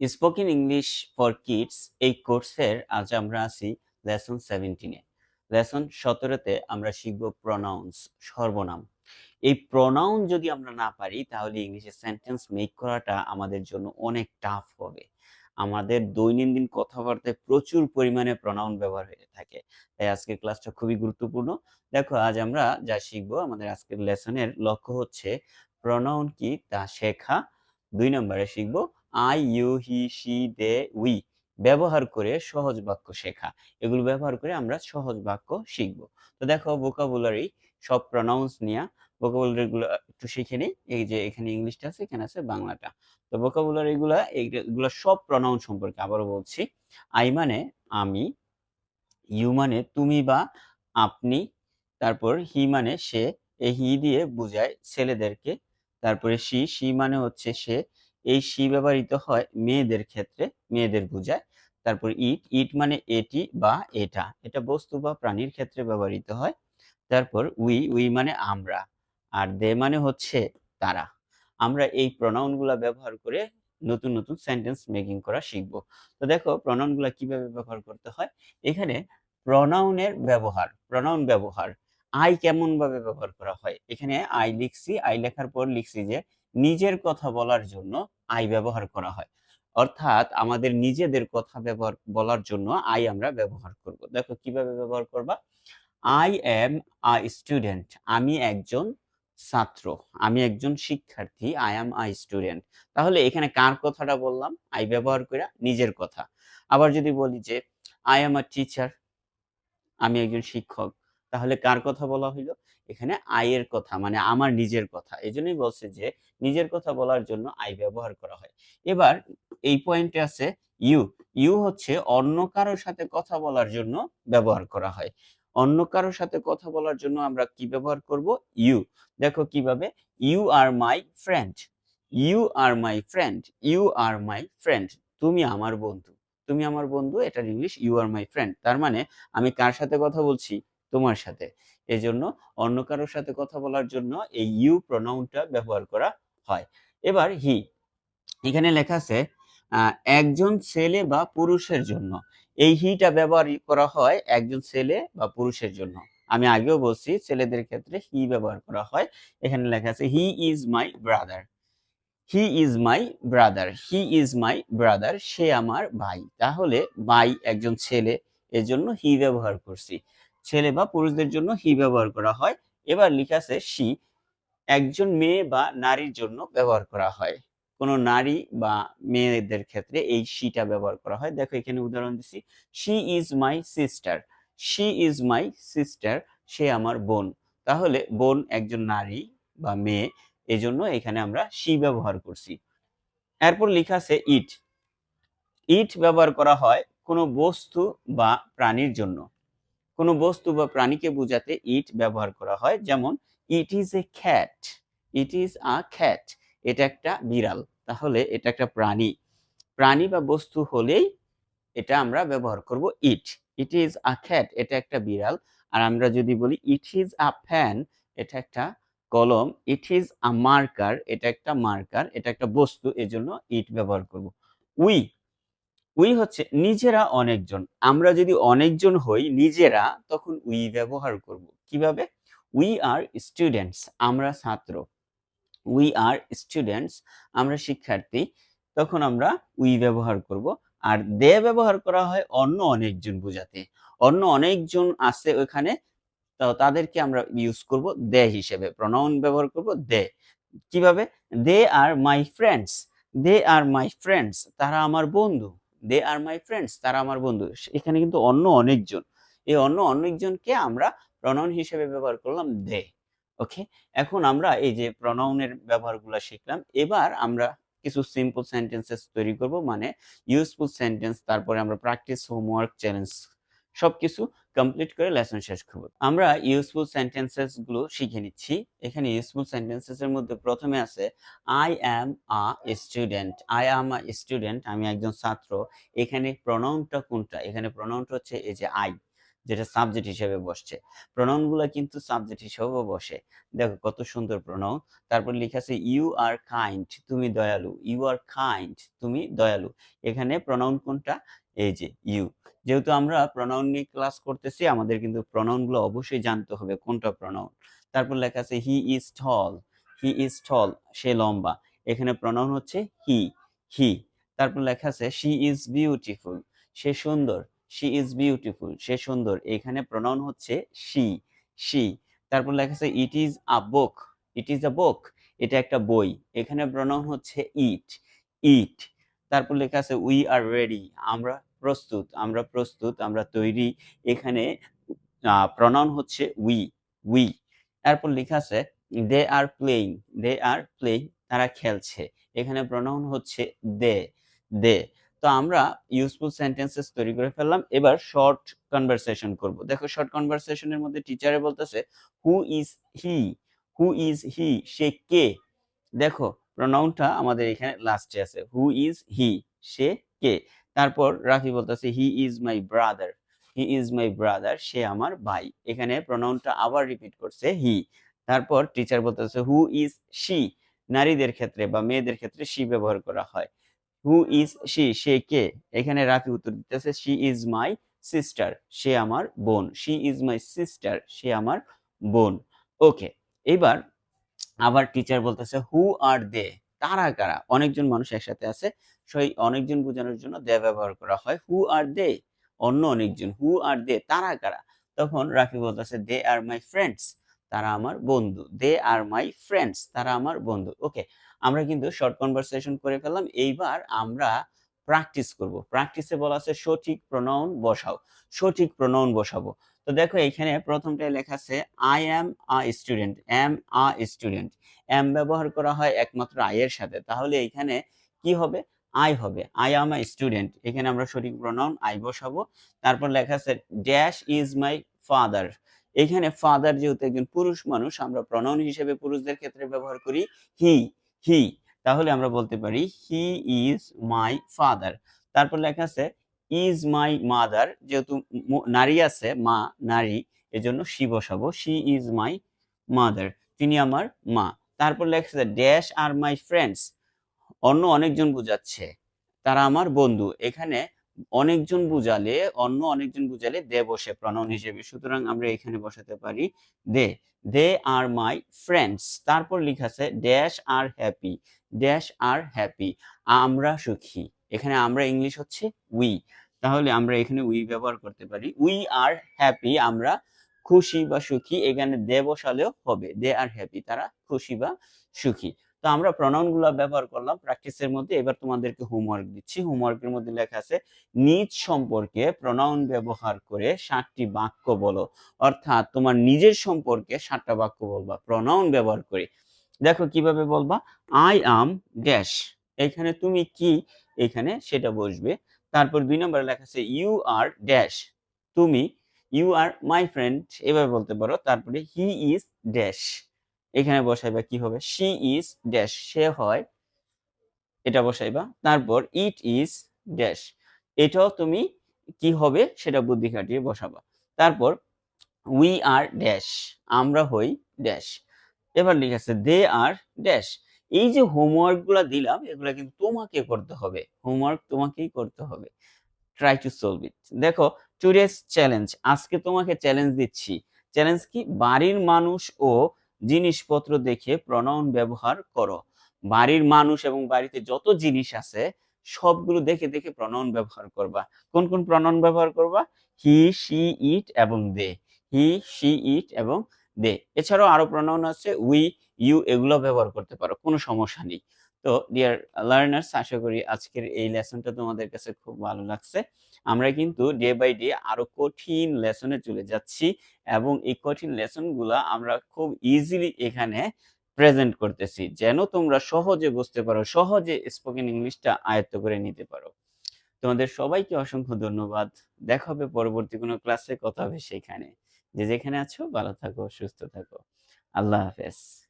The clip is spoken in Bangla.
স্পোকেন ইংলিশ ফর কিডস এই কোর্সের আজ আমরা আছি লেসন 17-এ। লেসন 17-তে আমরা শিখব প্রনাউন্স, সর্বনাম। এই প্রনাউন যদি আমরা না পারি তাহলে ইংলিশে সেন্টেন্স মেক করাটা আমাদের জন্য অনেক টাফ হবে। আমাদের দৈনন্দিন কথাবার্তায় প্রচুর পরিমাণে প্রনাউন ব্যবহার হয়ে থাকে। তাই আজকের ক্লাসটা খুবই গুরুত্বপূর্ণ। দেখো আজ আমরা যা শিখব, আমাদের আজকের লেসনের লক্ষ্য হচ্ছে প্রনাউন কি তা শেখা। 2 নম্বরে শিখব I, you, he, she, they, we ব্যবহার করে সহজ বাক্য শেখা। এগুলো ব্যবহার করে আমরা সহজ বাক্য শিখব। তো দেখো ভোকাবুলারি সব প্রনাউন্স নিয়ে ভোকাবুলারি গুলো একটু শিখে নিই। এই যে এখানে ইংলিশটা আছে, এখানে আছে বাংলাটা। তো ভোকাবুলারি গুলা এগুলা সব প্রনাউন সম্পর্কে আবারও বলছি। আই মানে আমি, ইউ মানে তুমি বা আপনি, তারপর হি মানে সে, এই হি দিয়ে বোঝায় ছেলেদেরকে। তারপরে শি মানে হচ্ছে সে, এই শি ব্যবহৃত হয় মেয়েদের ক্ষেত্রে, মেয়েদের বোঝায়। তারপর ইট মানে এটি বা এটা, এটা বস্তু বা প্রাণীর ক্ষেত্রে ব্যবহৃত হয়। তারপর উই মানে আমরা, আর দে মানে হচ্ছে তারা। আমরা এই প্রনাউন গুলা ব্যবহার করে নতুন নতুন সেন্টেন্স মেকিং করা শিখবো। তো দেখো প্রনাউন গুলা কিভাবে ব্যবহার করতে হয়। এখানে প্রনাউন ব্যবহার আই কেমন ভাবে ব্যবহার করা হয়। এখানে আই লিখছি, আই লেখার পর লিখছি যে নিজের কথা বলার জন্য আই ব্যবহার করা হয়। অর্থাৎ আমাদের নিজেদের কথা বলার জন্য আই আমরা ব্যবহার করব। দেখো কিভাবে ব্যবহার করবা। আই অ্যাম আ স্টুডেন্ট, আমি একজন ছাত্র, আমি একজন শিক্ষার্থী। I am a student. তাহলে এখানে কার কথাটা বললাম, আই ব্যবহার করে নিজের কথা। আবার যদি বলি যে আই অ্যাম আ টিচার, আমি একজন শিক্ষক, তাহলে কার কথা বলা হইলো, এখানে আই এর কথা, মানে আমার নিজের কথা। এজন্যই বলছে যে নিজের কথা বলার জন্য আই ব্যবহার করা হয়। এবার এই পয়েন্টে আছে ইউ। ইউ হচ্ছে অন্য কারোর সাথে কথা বলার জন্য ব্যবহার করা হয়। অন্য কারোর সাথে কথা বলার জন্য আমরা কি ব্যবহার করব, ইউ। দেখো কিভাবে, you are my friend, you are my friend, you are my friend, তুমি আমার বন্ধু, তুমি আমার বন্ধু, এটার English you are my friend. তার মানে আমি কার সাথে কথা বলছি, তোমার সাথে। এজন্য অন্য কারোর সাথে কথা বলার জন্য এই ইউ প্রনাউনটা ব্যবহার করা হয়। এবার হি, এখানে লেখা আছে একজন ছেলে বা পুরুষের জন্য। এই হিটা ব্যবহার করা হয় একজন ছেলে বা পুরুষের জন্য। আমি আগেও বলছি ছেলেদের ক্ষেত্রে হি ব্যবহার করা হয়। এখানে লেখা আছে he is my brother, he is my brother, he is my brother, সে আমার ভাই। তাহলে ভাই একজন ছেলে, এজন্য হি ব্যবহার করছি। ছেলে বা পুরুষদের জন্য হি ব্যবহার করা হয়। এবার লেখা আছে শি, একজন মেয়ে বা নারীর জন্য ব্যবহার করা হয়। কোনো নারী বা মেয়েদের ক্ষেত্রে এই শিটা ব্যবহার করা হয়। দেখো এখানে উদাহরণ দিচ্ছি, she is my sister, she is my sister, সে আমার বোন। তাহলে বোন একজন নারী বা মেয়ে, এজন্য এখানে আমরা শি ব্যবহার করছি। এরপর লেখা আছে ইট। ইট ব্যবহার করা হয় কোনো বস্তু বা প্রাণীর জন্য। কোনো বস্তু বা প্রাণীকে বোঝাতে ইট ব্যবহার করা হয়। যেমন it is a cat, it is a cat, এটা একটা বিড়াল। তাহলে এটা একটা প্রাণী, প্রাণী বা বস্তু হলেই এটা আমরা ব্যবহার করব ইট। ইট ইজ আ ক্যাট, এটা একটা বিড়াল। আর আমরা যদি বলি ইট ইজ আ ফ্যান, এটা একটা কলম। ইট ইজ আ মার্কার, এটা একটা মার্কার, এটা একটা বস্তু, এজন্য ইট ব্যবহার করব। উই, উই হচ্ছে নিজেরা অনেকজন। আমরা যদি অনেকজন হই নিজেরা, তখন উই ব্যবহার করব। কিভাবে, উই আর স্টুডেন্টস, আমরা ছাত্র, উই আর স্টুডেন্টস, আমরা শিক্ষার্থী, তখন আমরা উই ব্যবহার করব। আর দে ব্যবহার করা হয় অন্য অনেকজন বোঝাতে। অন্য অনেকজন আছে ওখানে, তো তাদেরকে আমরা ইউজ করব দে হিসেবে, প্রনাউন ব্যবহার করব দে। কিভাবে, দে আর my friends, they R my friends, তারা আমার বন্ধু, দে আর মাই ফ্রেন্ডস, তারা আমার বন্ধু। এখানে কিন্তু অন্য অনেকজন, এই অন্য অনেকজনকে আমরা প্রনাউন হিসেবে ব্যবহার করলাম দে। ওকে, এখন আমরা এই যে প্রনাউনের ব্যবহারগুলো শিখলাম, এবার আমরা কিছু সিম্পল সেন্টেন্সেস তৈরি করব, মানে ইউজফুল সেন্টেন্স। তারপরে আমরা প্র্যাকটিস, হোমওয়ার্ক, চ্যালেঞ্জ সবকিছু কমপ্লিট করে লেসন শেষ করব। আমরা ইউজফুল সেন্টেন্সেস গুলো শিখে নিচ্ছি। এখানে ইউজফুল সেন্টেন্সেস এর মধ্যে প্রথমে আছে I am a student, I am a student, আমি একজন ছাত্র। এখানে প্রনাউনটা কোনটা, এখানে প্রনাউনটা হচ্ছে এই যে আই। যেটা সাবজেক্ট হিসেবে বসছে। প্রোনাউনগুলা কিন্তু সাবজেক্ট হিসেবেও বসে। দেখো কত সুন্দর প্রোনাউন। তারপর লেখা আছে ইউ আর কাইন্ড, তুমি দয়ালু। ইউ আর কাইন্ড, তুমি দয়ালু। এখানে প্রোনাউন কোনটা? এই যে ইউ। যেহেতু আমরা প্রোনাউন নিয়ে ক্লাস করতেছি, আমাদের কিন্তু প্রোনাউনগুলো অবশ্যই জানতে হবে কোনটা প্রোনাউন। তারপর লেখা আছে he is tall, he is tall, সে লম্বা। এখানে প্রোনাউন হচ্ছে হি, হি। তারপর লেখা আছে শি ইজ বিউটিফুল, সে সুন্দর। শি ইজ বিউটিফুল, সে সুন্দর। এখানে প্রোনাউন হচ্ছে শি, শি। তারপর লেখা আছে it is a book, it is a বুক, এটা একটা বই। এখানে প্রোনাউন হচ্ছে ইট, ইট। তারপর লেখা আছে উই আর রেডি, আমরা প্রস্তুত, আমরা প্রস্তুত, আমরা তৈরি। এখানে প্রোনাউন হচ্ছে উই, উই। তারপর লেখা আছে দে are playing, they are playing, তারা খেলছে। এখানে প্রোনাউন হচ্ছে দে, দে। তো আমরা ইউজফুল সেন্টেন্সেস তৈরি করে ফেললাম। এবার শর্ট কনভারসেশন করব। দেখো শর্ট কনভারসেশনের মধ্যে টিচারে বলতেছে who is he, who is he, সে কে। দেখো প্রোনাউনটা আমাদের এখানে লাস্টে আছে, হু ইজ হি, সে কে। তারপর রাফি বলতেছে he is my brother, he is my brother, সে আমার ভাই। এখানে প্রোনাউনটা আবার রিপিট করছে হি। তারপর টিচার বলতেছে হু ইজ শি, নারীদের ক্ষেত্রে বা মেয়েদের ক্ষেত্রে শি ব্যবহার করা হয়। হু ইজ শি, সে কে। এখানে রাফি উত্তর দিতেছে শি ইজ মাই সিস্টার, সে আমার বোন। শি ইজ মাই সিস্টার, সে আমার বোন। ওকে, এবার আবার টিচার বলতেছে হু আর দে, তারা কারা। অনেকজন মানুষ একসাথে আছে, সেই অনেকজন বোঝানোর জন্য দে ব্যবহার করা হয়। হু আর দে, অন্য অনেকজন। হু আর দে, তারা কারা। তখন রাফি বলতেছে দে আর মাই ফ্রেন্ডস, তারা আমার বন্ধু। দে আর মাই ফ্রেন্ডস, তারা আমার বন্ধু। ওকে, আমরা কিন্তু শর্ট কনভারসেশন করে ফেললাম। এইবার আমরা প্র্যাকটিস করব। প্র্যাকটিসে বলা আছে সঠিক প্রোনাউন বসাও, সঠিক প্রোনাউন বসাবো। তো দেখো এখানে প্রথমটায় লেখা আছে I am a student, am a student. Am ব্যবহার করা হয় একমাত্র আই এর সাথে, তাহলে এখানে কি হবে? আই হবে। আই অ্যাম আ স্টুডেন্ট, এখানে আমরা সঠিক প্রোনাউন আই বসাবো। তারপর লেখা আছে ড্যাশ ইজ মাই ফাদার। এখানে ফাদার যেহেতু একজন পুরুষ মানুষ, আমরা প্রোনাউন হিসেবে পুরুষদের ক্ষেত্রে ব্যবহার করি হি, হি। তাহলে আমরা বলতে পারি হি ইজ মাই ফাদার। তারপর লেখা আছে ইজ মাই মাদার, যেহেতু নারী আছে, মা, নারী, এজন্য শি বসাবো। শি ইজ মাই মাদার, তিনি আমার মা। তারপর লেখা আছে ড্যাশ আর মাই ফ্রেন্ডস, অন্য অনেকজন বুঝাচ্ছে, তারা আমার বন্ধু। এখানে অনেকজন বুঝালে, অন্য অনেকজন বুঝালে দে বসে প্রনাউন হিসেবে, সুতরাং আমরা এখানে বসাতে পারি দে। দে আর মাই ফ্রেন্ডস। তারপর লেখা আছে ড্যাশ আর হ্যাপি, ড্যাশ আর হ্যাপি, আমরা সুখী। এখানে আমরা ইংলিশ হচ্ছে উই, তাহলে আমরা এখানে উই ব্যবহার করতে পারি। উই আর হ্যাপি, আমরা খুশি বা সুখী। এখানে দে বসালেও হবে, দে আর হ্যাপি, তারা খুশি বা সুখী। তো আমরা প্রনাউন গুলা ব্যবহার করলাম প্র্যাকটিসের মধ্যে। এবার তোমাদেরকে হোমওয়ার্ক দিচ্ছি। হোমওয়ার্কের মধ্যে লেখা আছে নিজ সম্পর্কে প্রনাউন ব্যবহার করে 7টি বাক্য বলো। অর্থাৎ তোমার নিজের সম্পর্কে 7টা বাক্য বলবা প্রনাউন ব্যবহার করে। দেখো কিভাবে বলবা, আই অ্যাম ড্যাশ, এখানে তুমি কি, এখানে সেটা বসবে। তারপর 2 নম্বরে লেখা আছে ইউ আর ড্যাশ, তুমি। ইউ আর মাই ফ্রেন্ড, এভাবে বলতে পারো। তারপরে হি ইজ ড্যাশ, এখানে বসাইবা কি হবে, শি ইজ ড্যাশ, সে হয়, এটা বসাইবা। তারপর ইট ইজ ড্যাশ, এটাও তুমি কি হবে সেটা বুদ্ধি খাটিয়ে বসাবা। তারপর উই আর ড্যাশ, আমরা হই ড্যাশ। এবার লিখে আছে দে আর ড্যাশ। এই যে হোমওয়ার্ক গুলা দিলাম, এগুলা কিন্তু তোমাকে করতে হবে, হোমওয়ার্ক তোমাকেই করতে হবে। Try to solve it. দেখো টুডেস চ্যালেঞ্জ, আজকে তোমাকে চ্যালেঞ্জ দিচ্ছি। চ্যালেঞ্জ কি? বাড়ির মানুষ ও জিনিসপত্র দেখে প্রনাউন ব্যবহার করো। বাড়ির মানুষ এবং বাড়িতে যত জিনিস আছে সবগুলো দেখে দেখে প্রনাউন ব্যবহার করবা। কোন কোন প্রনাউন ব্যবহার করবা? হি, শি, ইট এবং দে। হি, শি, ইট এবং দে। এছাড়াও আরো প্রনাউন আছে উই, ইউ, এগুলো ব্যবহার করতে পারো, কোনো সমস্যা নেই। তো ডিয়ার লার্নার্স, আশা করি আজকের এই লেসনটা তোমাদের কাছে খুব ভালো লাগছে। আমরা কিন্তু ডে বাই ডে আরো কঠিন লেসনে চলে যাচ্ছি এবং এই কঠিন লেসনগুলা আমরা খুব ইজিলি এখানে প্রেজেন্ট করতেছি, যেন তোমরা সহজে বুঝতে পারো, সহজে স্পোকেন ইংলিশটা আয়ত্ত করে নিতে পারো। তোমাদের সবাইকে অসংখ্য ধন্যবাদ। দেখা হবে পরবর্তী কোনো ক্লাসে, কথা হবে সেখানে। যে যেখানে আছো ভালো থাকো, সুস্থ থাকো। আল্লাহ হাফেজ।